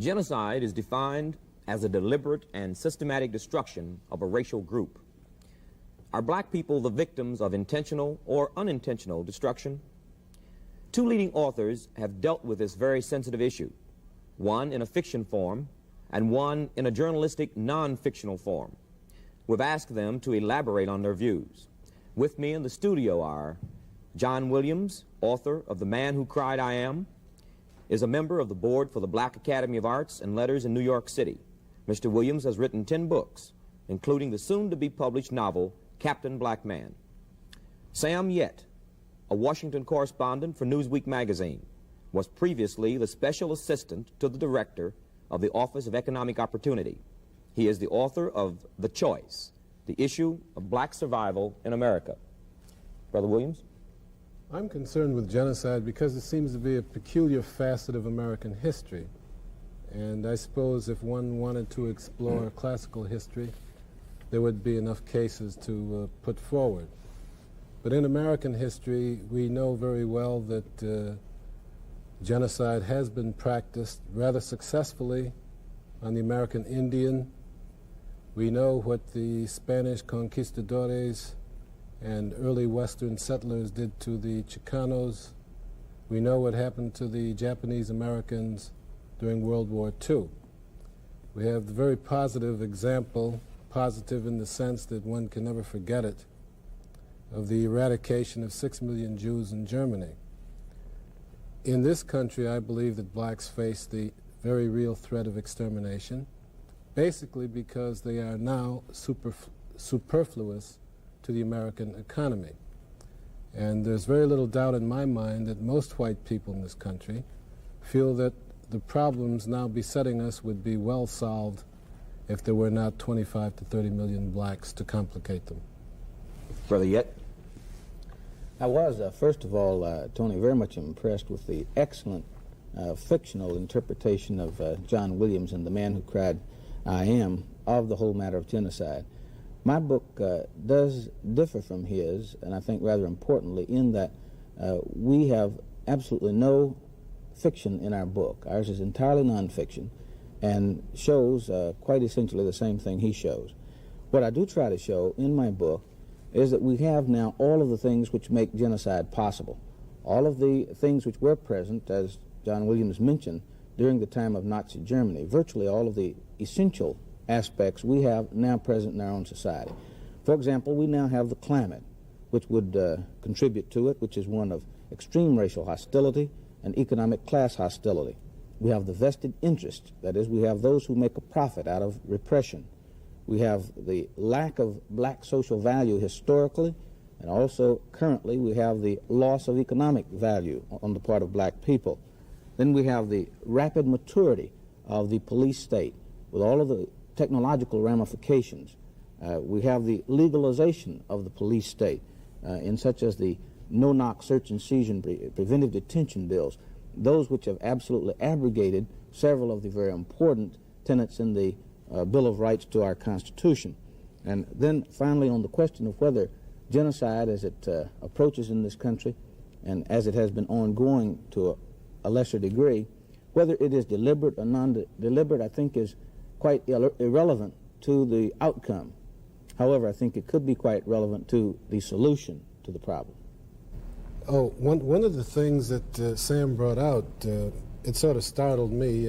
Genocide is defined as a deliberate and systematic destruction of a racial group. Are black people the victims of intentional or unintentional destruction? Two leading authors have dealt with this very sensitive issue, one in a fiction form and one in a journalistic non-fictional form. We've asked them to elaborate on their views. With me in the studio are John Williams, author of The Man Who Cried I Am, is a member of the board for the Black Academy of Arts and Letters in New York City. Mr. Williams has written 10 books, including the soon-to-be-published novel Captain Black Man. Sam Yet, a Washington correspondent for Newsweek magazine, was previously the special assistant to the director of the Office of Economic Opportunity. He is the author of The Choice, the issue of black survival in America. Brother Williams? I'm concerned with genocide because it seems to be a peculiar facet of American history. And I suppose if one wanted to explore classical history, there would be enough cases to put forward. But in American history, we know very well that genocide has been practiced rather successfully on the American Indian. We know what the Spanish conquistadores and early Western settlers did to the Chicanos. We know what happened to the Japanese Americans during World War II. We have the very positive example, positive in the sense that one can never forget it, of the eradication of 6 million Jews in Germany. In this country, I believe that blacks face the very real threat of extermination, basically because they are now superfluous to the American economy. And there's very little doubt in my mind that most white people in this country feel that the problems now besetting us would be well solved if there were not 25 to 30 million blacks to complicate them. Brother Yet? I was, first of all, Tony, very much impressed with the excellent fictional interpretation of John Williams in The Man Who Cried I Am of the whole matter of genocide. My book does differ from his, and I think rather importantly, in that we have absolutely no fiction in our book. Ours is entirely nonfiction and shows quite essentially the same thing he shows. What I do try to show in my book is that we have now all of the things which make genocide possible. All of the things which were present, as John Williams mentioned, during the time of Nazi Germany. Virtually all of the essential aspects we have now present in our own society. For example, we now have the climate, which would contribute to it, which is one of extreme racial hostility and economic class hostility. We have the vested interest, that is, we have those who make a profit out of repression. We have the lack of black social value historically, and also currently we have the loss of economic value on the part of black people. Then we have the rapid maturity of the police state with all of the technological ramifications. We have the legalization of the police state in such as the no-knock search and seizure preventive detention bills, those which have absolutely abrogated several of the very important tenets in the Bill of Rights to our Constitution. And then finally on the question of whether genocide as it approaches in this country and as it has been ongoing to a lesser degree, whether it is deliberate or non-deliberate, I think is quite irrelevant to the outcome. However, I think it could be quite relevant to the solution to the problem. Oh, one of the things that Sam brought out, it sort of startled me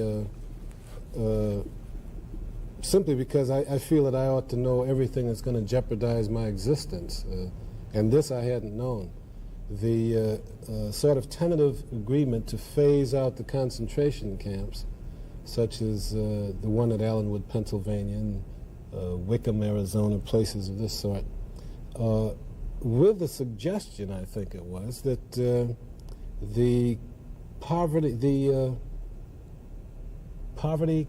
simply because I feel that I ought to know everything that's going to jeopardize my existence, and this I hadn't known. The sort of tentative agreement to phase out the concentration camps, such as the one at Allenwood, Pennsylvania, and Wickham, Arizona, places of this sort, with the suggestion, I think it was, that the poverty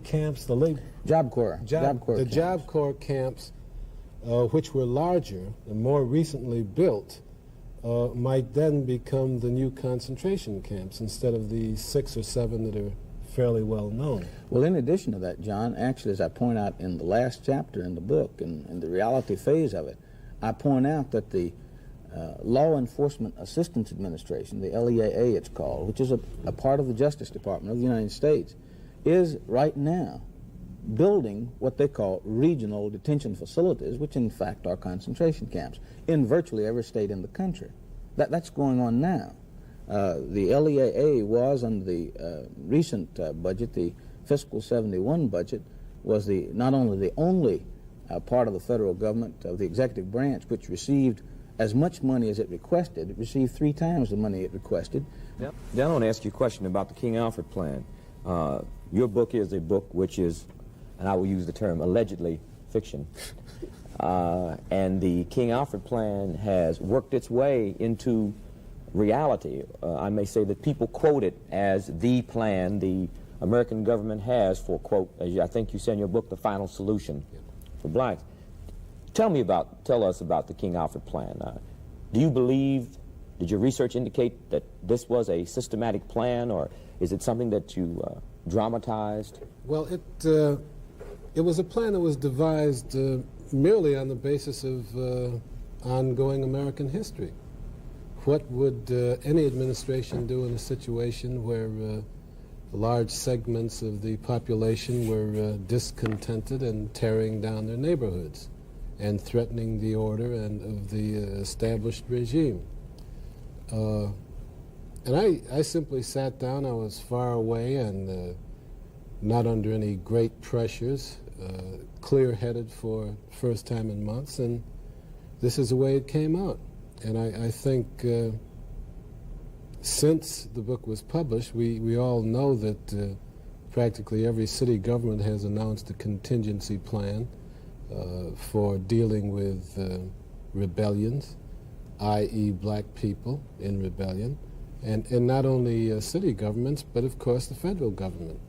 camps, the Job Corps Job Corps camps, which were larger and more recently built, might then become the new concentration camps instead of the 6 or 7 that are fairly well known. Well, in addition to that, John, actually, as I point out in the last chapter in the book, in the reality phase of it, I point out that the Law Enforcement Assistance Administration, the LEAA it's called, which is a part of the Justice Department of the United States, is right now building what they call regional detention facilities, which in fact are concentration camps, in virtually every state in the country. That's going on now. The LEAA was, under the recent budget, the fiscal 71 budget, was not only the only part of the federal government, of the executive branch, which received as much money as it requested. It received 3 times the money it requested. Yep. Then I want to ask you a question about the King Alfred Plan. Your book is a book which is, and I will use the term allegedly, fiction. And the King Alfred Plan has worked its way into reality. I may say that people quote it as the plan the American government has for, quote, as I think you said in your book, the final solution for blacks. Tell us about the King Alfred Plan. Do you believe, did your research indicate that this was a systematic plan, or is it something that you dramatized? Well, it was a plan that was devised merely on the basis of ongoing American history. What would any administration do in a situation where large segments of the population were discontented and tearing down their neighborhoods and threatening the order and of the established regime? And I simply sat down. I was far away and not under any great pressures, clear-headed for first time in months, and this is the way it came out. And I think since the book was published, we all know that practically every city government has announced a contingency plan for dealing with rebellions, i.e. black people in rebellion, and not only city governments, but of course the federal government.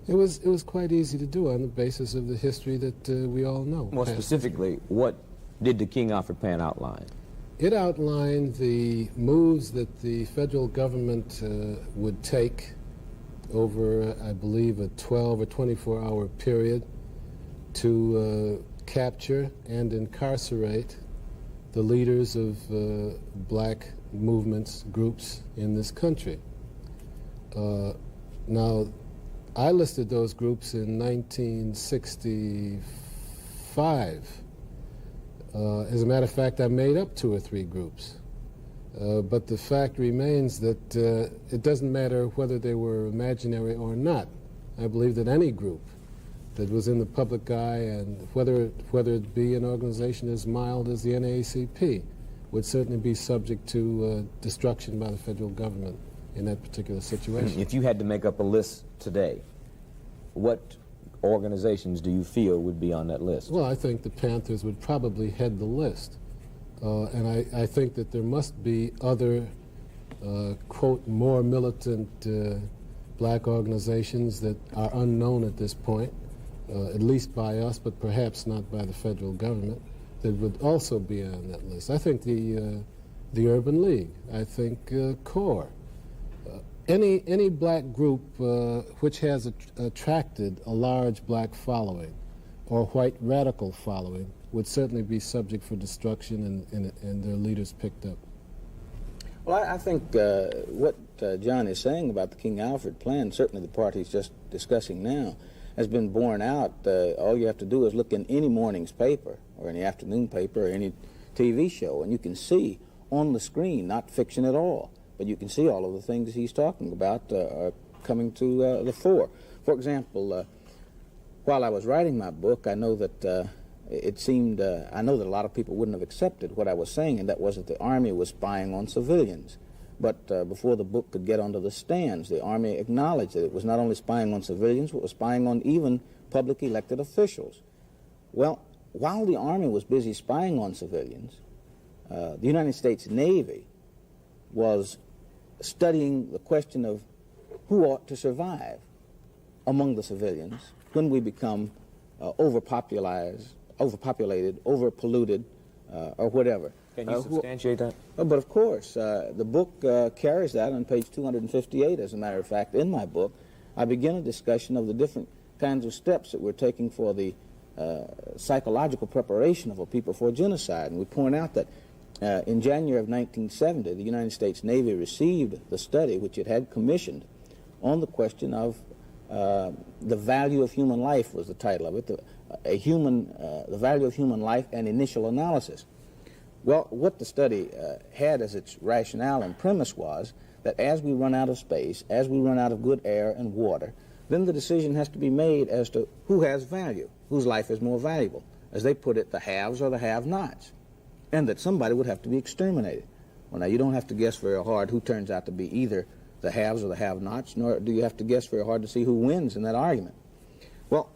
It was quite easy to do on the basis of the history that we all know. More specifically, what did the King Alfred Plan outline? It outlined the moves that the federal government would take over, I believe, a 12 or 24-hour period to capture and incarcerate the leaders of black movements, groups in this country. Now, I listed those groups in 1965. As a matter of fact, I made up 2 or 3 groups. But the fact remains that it doesn't matter whether they were imaginary or not. I believe that any group that was in the public eye, and whether it be an organization as mild as the NAACP, would certainly be subject to destruction by the federal government in that particular situation. If you had to make up a list today, what organizations do you feel would be on that list? Well, I think the Panthers would probably head the list. And I think that there must be other, quote, more militant black organizations that are unknown at this point, at least by us, but perhaps not by the federal government, that would also be on that list. I think the Urban League. I think CORE. Any black group which has attracted a large black following or white radical following would certainly be subject for destruction and their leaders picked up. Well, I think what John is saying about the King Alfred Plan, certainly the part he's just discussing now, has been borne out. All you have to do is look in any morning's paper or any afternoon paper or any TV show, and you can see on the screen, not fiction at all, but you can see all of the things he's talking about are coming to the fore. For example, while I was writing my book, I know that I know that a lot of people wouldn't have accepted what I was saying, and that was that the Army was spying on civilians. But before the book could get onto the stands, the Army acknowledged that it was not only spying on civilians, but was spying on even public elected officials. Well, while the Army was busy spying on civilians, the United States Navy was studying the question of who ought to survive among the civilians when we become overpopulated, overpolluted, or whatever. Can you substantiate that? But of course, the book carries that on page 258, as a matter of fact. In my book, I begin a discussion of the different kinds of steps that we're taking for the psychological preparation of a people for genocide. And we point out that in January of 1970, the United States Navy received the study which it had commissioned on the question of The Value of Human Life was the title of it, the Value of Human Life and Initial Analysis. Well, what the study had as its rationale and premise was that as we run out of space, as we run out of good air and water, then the decision has to be made as to who has value, whose life is more valuable. As they put it, the haves or the have-nots, and that somebody would have to be exterminated. Well, now, you don't have to guess very hard who turns out to be either the haves or the have-nots, nor do you have to guess very hard to see who wins in that argument. Well,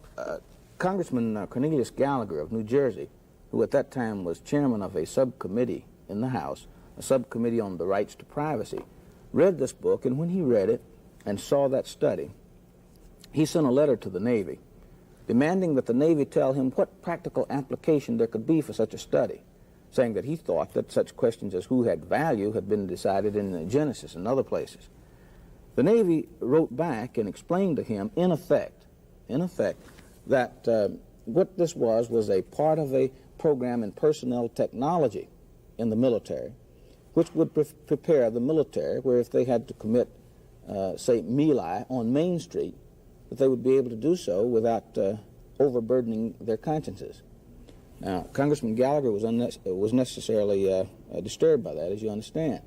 Congressman Cornelius Gallagher of New Jersey, who at that time was chairman of a subcommittee in the House, a subcommittee on the rights to privacy, read this book, and when he read it and saw that study, he sent a letter to the Navy demanding that the Navy tell him what practical application there could be for such a study, saying that he thought that such questions as who had value had been decided in Genesis and other places. The Navy wrote back and explained to him, in effect, that what this was a part of a program in personnel technology in the military, which would prepare the military, where if they had to commit, say, melee on Main Street, that they would be able to do so without overburdening their consciences. Now, Congressman Gallagher was necessarily disturbed by that, as you understand.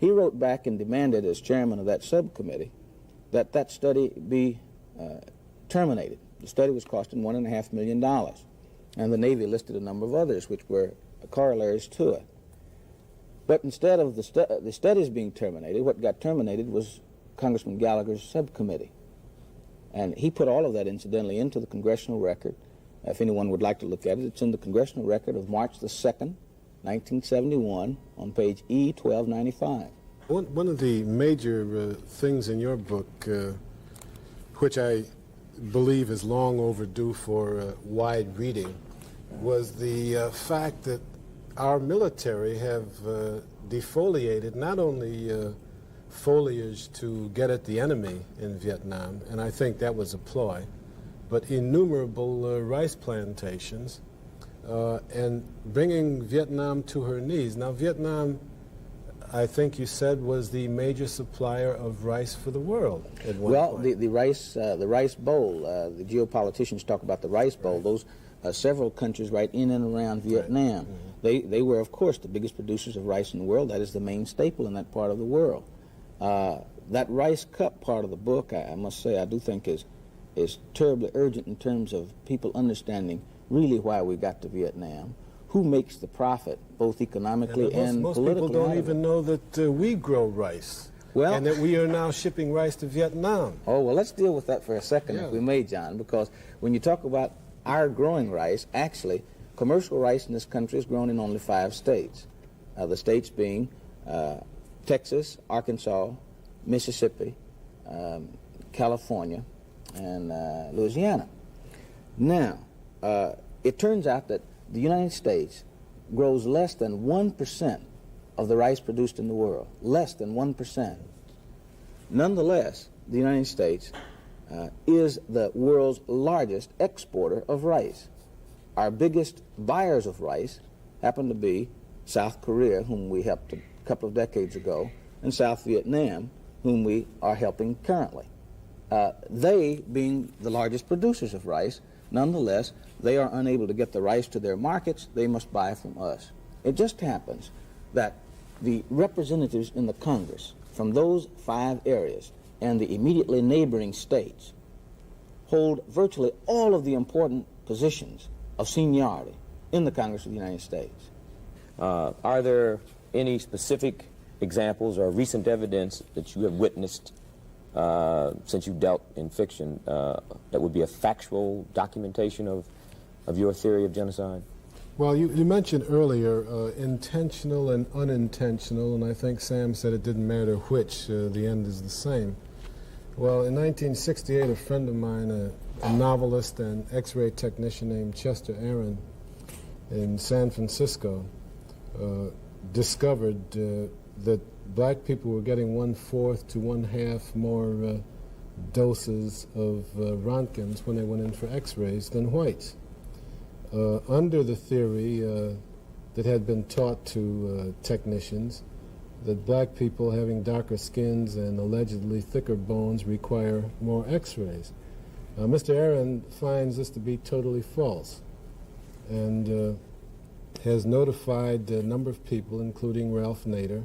He wrote back and demanded, as chairman of that subcommittee, that that study be terminated. The study was costing $1.5 million, and the Navy listed a number of others which were corollaries to it. But instead of the studies being terminated, what got terminated was Congressman Gallagher's subcommittee. And he put all of that, incidentally, into the congressional record. If anyone would like to look at it, it's in the congressional record of March the 2nd, 1971, on page E1295. One of the major things in your book, which I believe is long overdue for wide reading, was the fact that our military have defoliated not only foliage to get at the enemy in Vietnam, and I think that was a ploy, but innumerable rice plantations and bringing Vietnam to her knees. Now, Vietnam, I think you said, was the major supplier of rice for the world at one point. The rice bowl, the geopoliticians talk about the rice bowl. Right. Those several countries right in and around Vietnam, right. They were, of course, the biggest producers of rice in the world. That is the main staple in that part of the world. That rice cup part of the book, I must say, I do think is terribly urgent in terms of people understanding really why we got to Vietnam, who makes the profit, both economically and politically. Most people don't even know that we grow rice, and that we are now shipping rice to Vietnam. Oh, well, let's deal with that for a second, if we may, John, because when you talk about our growing rice, actually, commercial rice in this country is grown in only 5 states, the states being Texas, Arkansas, Mississippi, California, and Louisiana. Now, it turns out that the United States grows less than 1% of the rice produced in the world, less than 1%. Nonetheless, the United States is the world's largest exporter of rice. Our biggest buyers of rice happen to be South Korea, whom we helped a couple of decades ago, and South Vietnam, whom we are helping currently. They being the largest producers of rice, nonetheless, they are unable to get the rice to their markets. They must buy from us. It just happens that the representatives in the Congress from those 5 areas and the immediately neighboring states hold virtually all of the important positions of seniority in the Congress of the United States. Are there any specific examples or recent evidence that you have witnessed since you dealt in fiction that would be a factual documentation of your theory of genocide? Well, you mentioned earlier intentional and unintentional, and I think Sam said it didn't matter which, the end is the same. Well, in 1968, a friend of mine, a novelist and X-ray technician named Chester Aaron in San Francisco, discovered that black people were getting 1/4 to 1/2 more doses of Roentgens when they went in for X-rays than whites. Under the theory that had been taught to technicians that black people having darker skins and allegedly thicker bones require more x-rays. Mr. Aaron finds this to be totally false and has notified a number of people, including Ralph Nader,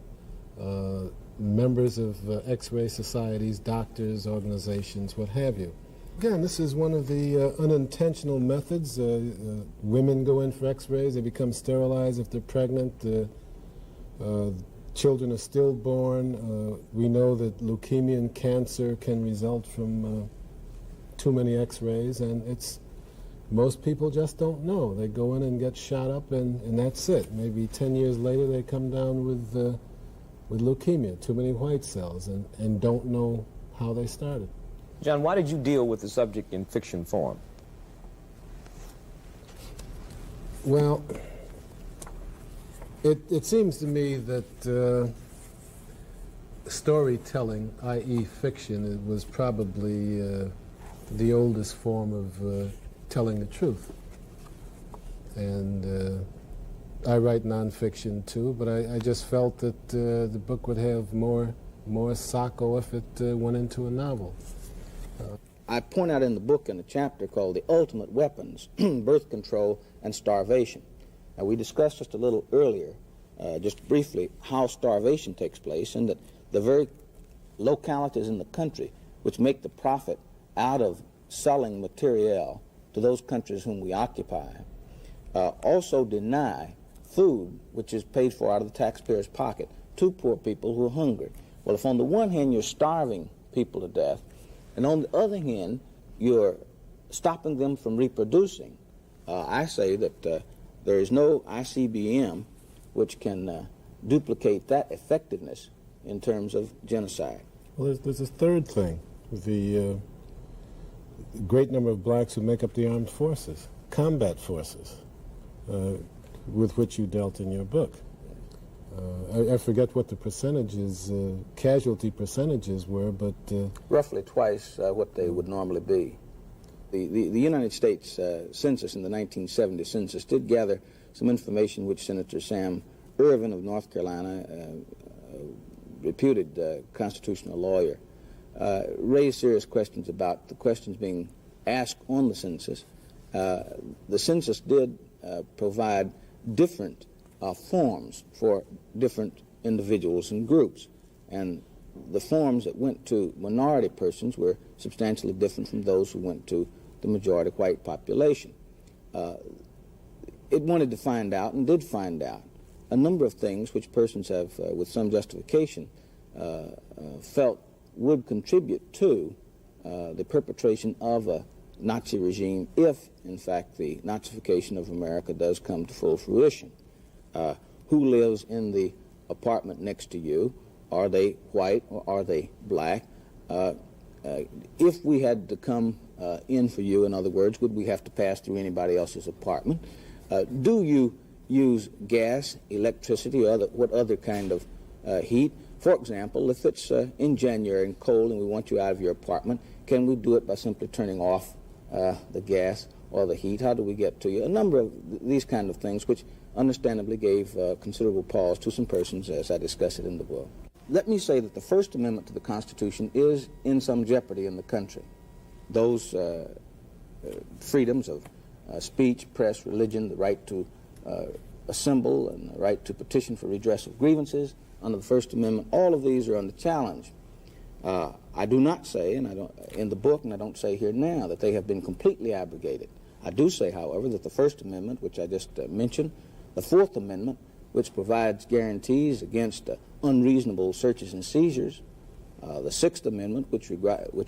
members of x-ray societies, doctors, organizations, what have you. Again, this is one of the unintentional methods. Women go in for x-rays, they become sterilized if they're pregnant. Children are stillborn. We know that leukemia and cancer can result from too many x-rays, and most people just don't know. They go in and get shot up, and that's it. Maybe 10 years later they come down with leukemia, too many white cells, and don't know how they started. John, why did you deal with the subject in fiction form? Well, it seems to me that storytelling, i.e. fiction, it was probably the oldest form of telling the truth. And I write nonfiction too, but I just felt that the book would have more sacco if it went into a novel. I point out in the book in a chapter called The Ultimate Weapons, Birth Control and Starvation. Now, we discussed just a little earlier, just briefly, how starvation takes place, and that the very localities in the country which make the profit out of selling materiel to those countries whom we occupy also deny food which is paid for out of the taxpayer's pocket to poor people who are hungry. Well, if on the one hand you're starving people to death, and on the other hand you're stopping them from reproducing, I say that there is no ICBM which can duplicate that effectiveness in terms of genocide. Well, there's a third thing, the great number of blacks who make up the armed forces, combat forces, with which you dealt in your book. I forget what the percentages, casualty percentages were, but... roughly twice what they would normally be. The United States Census in the 1970 census did gather some information which Senator Sam Ervin of North Carolina, reputed constitutional lawyer, raised serious questions about the questions being asked on the census. The census did provide different forms for different individuals and groups, and the forms that went to minority persons were substantially different from those who went to the majority white population. It wanted to find out, and did find out, a number of things which persons have, with some justification, felt would contribute to the perpetration of a Nazi regime if, in fact, the Nazification of America does come to full fruition. Who lives in the apartment next to you? Are they white or are they black? If we had to come in for you, in other words, would we have to pass through anybody else's apartment? Do you use gas, electricity, or what other kind of heat? For example, if it's in January and cold and we want you out of your apartment, can we do it by simply turning off the gas or the heat? How do we get to you? A number of these kind of things which understandably gave considerable pause to some persons as I discuss it in the book. Let me say that the First Amendment to the Constitution is in some jeopardy in the country. Those freedoms of speech, press, religion, the right to assemble, and the right to petition for redress of grievances under the First Amendment, all of these are under challenge. I do not say, and I don't in the book, and I don't say here now, that they have been completely abrogated. I do say, however, that the First Amendment, which I just mentioned, the Fourth Amendment, which provides guarantees against unreasonable searches and seizures, the Sixth Amendment, which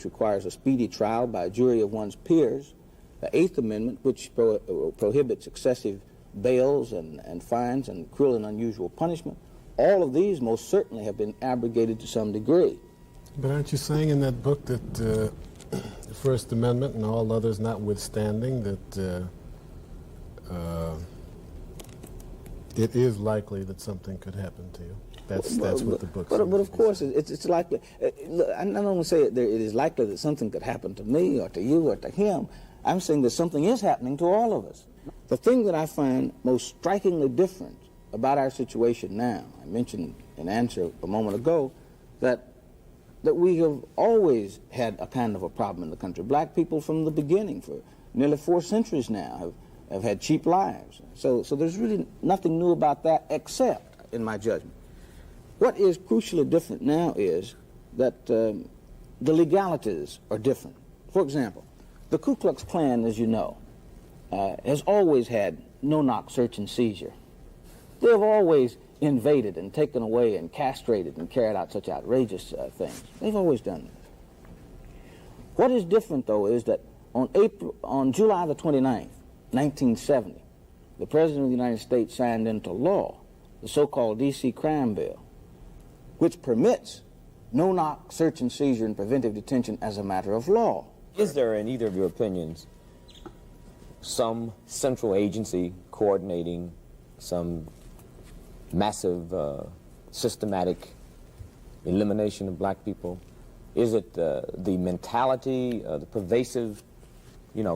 requires a speedy trial by a jury of one's peers, the Eighth Amendment, which prohibits excessive bails and fines and cruel and unusual punishment, all of these most certainly have been abrogated to some degree. But aren't you saying in that book that the First Amendment and all others notwithstanding that it is likely that something could happen to you? That's what the book says. But of course, it's likely. I don't want to say it is likely that something could happen to me or to you or to him. I'm saying that something is happening to all of us. The thing that I find most strikingly different about our situation now, I mentioned in answer a moment ago, that we have always had a kind of a problem in the country. Black people from the beginning, for nearly 4 centuries now, have had cheap lives. So there's really nothing new about that, except, in my judgment, what is crucially different now is that the legalities are different. For example, the Ku Klux Klan, as you know, has always had no-knock search and seizure. They have always invaded and taken away and castrated and carried out such outrageous things. They've always done this. What is different, though, is that on July the 29th, 1970, the President of the United States signed into law the so-called D.C. Crime Bill, which permits no-knock search and seizure and preventive detention as a matter of law. Is there, in either of your opinions, some central agency coordinating some massive systematic elimination of black people? Is it the mentality, the pervasive,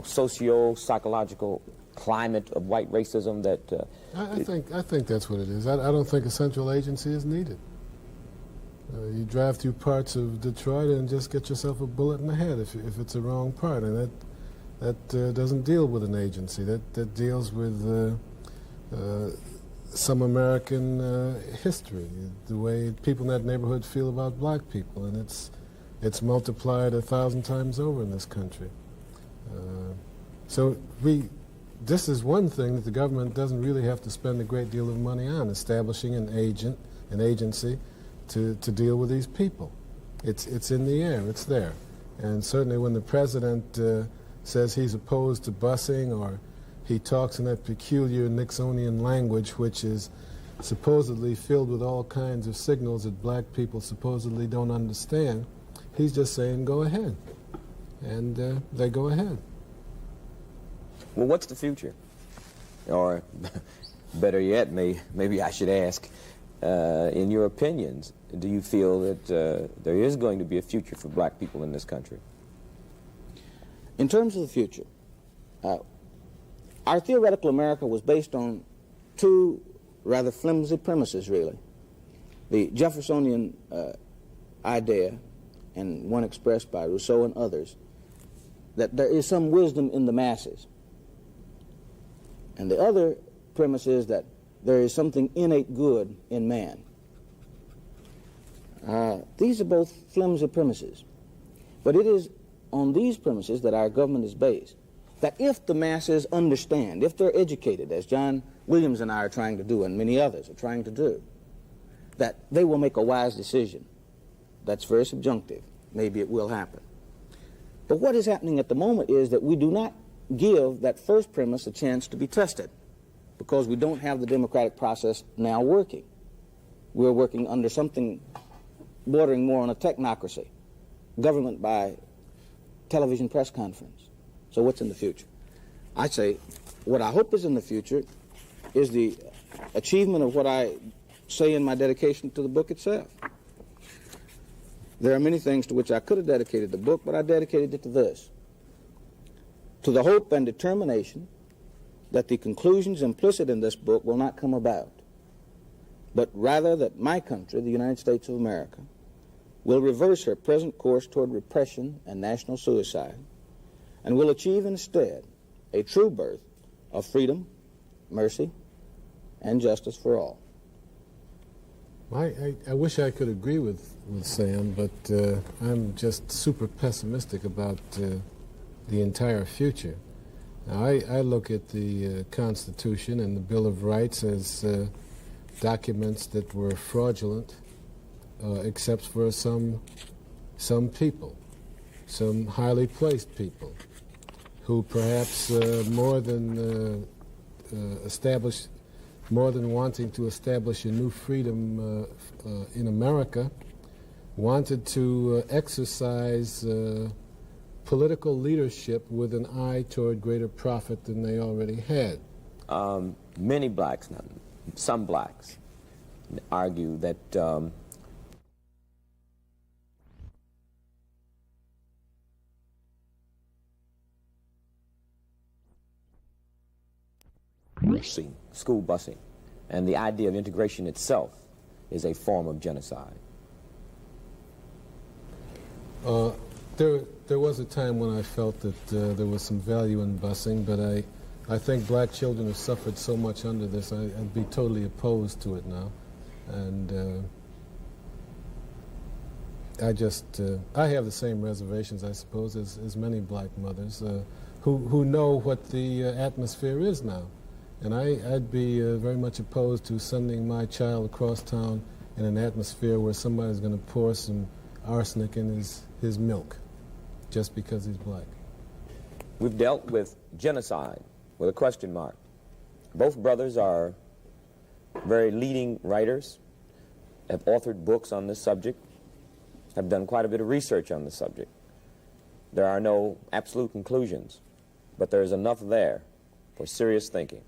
socio-psychological climate of white racism that... I think that's what it is. I don't think a central agency is needed. You drive through parts of Detroit and just get yourself a bullet in the head if it's a wrong part, and that doesn't deal with an agency. That deals with some American history, the way people in that neighborhood feel about black people, and it's multiplied 1,000 times over in this country. So this is one thing that the government doesn't really have to spend a great deal of money on, establishing an agency to deal with these people. It's in the air, it's there. And certainly when the president says he's opposed to busing, or he talks in that peculiar Nixonian language, which is supposedly filled with all kinds of signals that black people supposedly don't understand, he's just saying, go ahead. And they go ahead. Well, what's the future? Or better yet, maybe I should ask, in your opinions, do you feel that there is going to be a future for black people in this country? In terms of the future, our theoretical America was based on two rather flimsy premises, really. The Jeffersonian idea, and one expressed by Rousseau and others, that there is some wisdom in the masses. And the other premise is that there is something innate good in man. These are both flimsy premises. But it is on these premises that our government is based. That if the masses understand, if they're educated, as John Williams and I are trying to do, and many others are trying to do, that they will make a wise decision. That's very subjunctive. Maybe it will happen. But what is happening at the moment is that we do not give that first premise a chance to be tested, because we don't have the democratic process now working. We're working under something bordering more on a technocracy, government by television press conference. So what's in the future? I say what I hope is in the future is the achievement of what I say in my dedication to the book itself. There are many things to which I could have dedicated the book, but I dedicated it to this: to the hope and determination that the conclusions implicit in this book will not come about, but rather that my country, the United States of America, will reverse her present course toward repression and national suicide, and will achieve instead a true birth of freedom, mercy, and justice for all. I wish I could agree with Sam, but I'm just super pessimistic about the entire future. Now, I look at the Constitution and the Bill of Rights as documents that were fraudulent, except for some people, some highly placed people, who perhaps more than wanting to establish a new freedom in America, wanted to exercise political leadership with an eye toward greater profit than they already had. Many blacks, some blacks, argue that school busing, and the idea of integration itself is a form of genocide? There was a time when I felt that there was some value in busing, but I think black children have suffered so much under this, I'd be totally opposed to it now. And I have the same reservations, I suppose, as many black mothers who know what the atmosphere is now. And I'd be very much opposed to sending my child across town in an atmosphere where somebody's going to pour some arsenic in his milk just because he's black. We've dealt with genocide with a question mark. Both brothers are very leading writers, have authored books on this subject, have done quite a bit of research on the subject. There are no absolute conclusions, but there is enough there for serious thinking.